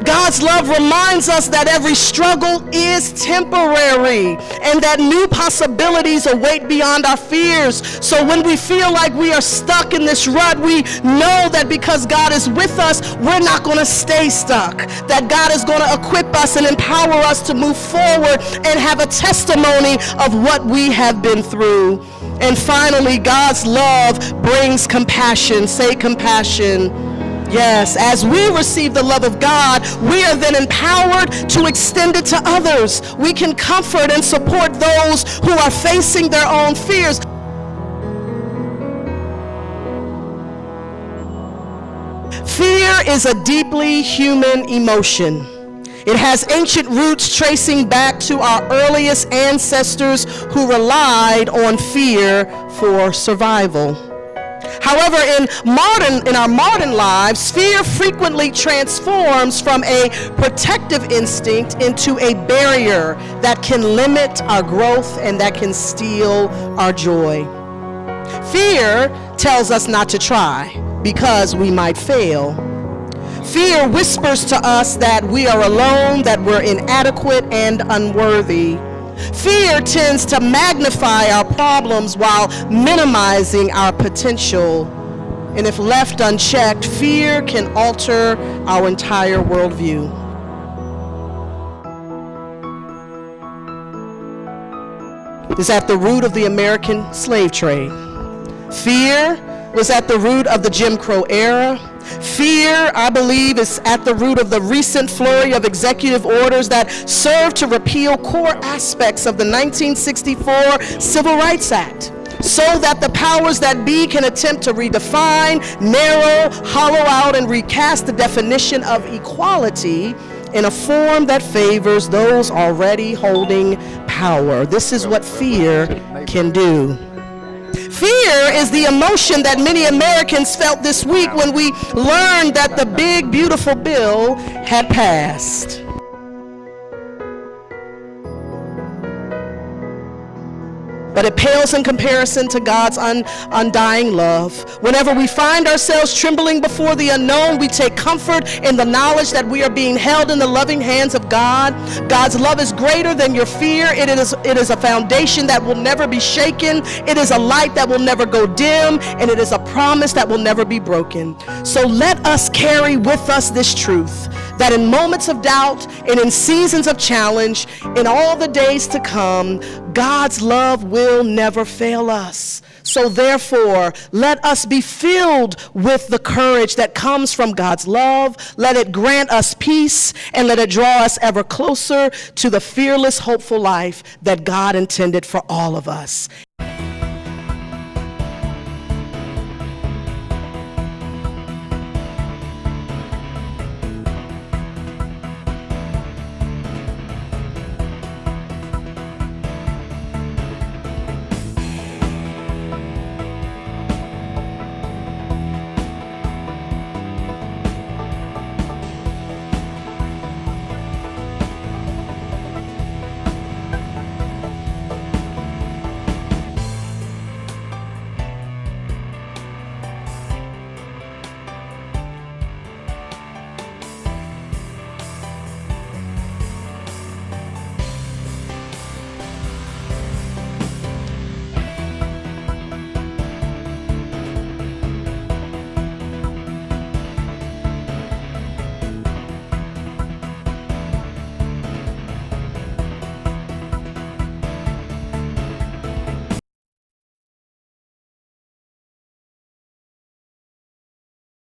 God's love reminds us that every struggle is temporary and that new possibilities await beyond our fears. So when we feel like we are stuck in this rut, we know that because God is with us, we're not going to stay stuck. That God is going to equip us and empower us to move forward and have a testimony of what we have been through. And finally, God's love brings compassion. Say compassion. Yes, as we receive the love of God, we are then empowered to extend it to others. We can comfort and support those who are facing their own fears. Fear is a deeply human emotion. It has ancient roots tracing back to our earliest ancestors who relied on fear for survival. However, in our modern lives, fear frequently transforms from a protective instinct into a barrier that can limit our growth and that can steal our joy. Fear tells us not to try because we might fail. Fear whispers to us that we are alone, that we're inadequate and unworthy. Fear tends to magnify our problems while minimizing our potential. And if left unchecked, fear can alter our entire worldview. It's at the root of the American slave trade. Fear was at the root of the Jim Crow era. Fear, I believe, is at the root of the recent flurry of executive orders that serve to repeal core aspects of the 1964 Civil Rights Act, so that the powers that be can attempt to redefine, narrow, hollow out, and recast the definition of equality in a form that favors those already holding power. This is what fear can do. Fear is the emotion that many Americans felt this week when we learned that the big, beautiful bill had passed. But it pales in comparison to God's undying love. Whenever we find ourselves trembling before the unknown, we take comfort in the knowledge that we are being held in the loving hands of God. God's love is greater than your fear. It is a foundation that will never be shaken. It is a light that will never go dim, and it is a promise that will never be broken. So let us carry with us this truth, that in moments of doubt and in seasons of challenge, in all the days to come, God's love will never fail us. So therefore, let us be filled with the courage that comes from God's love. Let it grant us peace, and let it draw us ever closer to the fearless, hopeful life that God intended for all of us.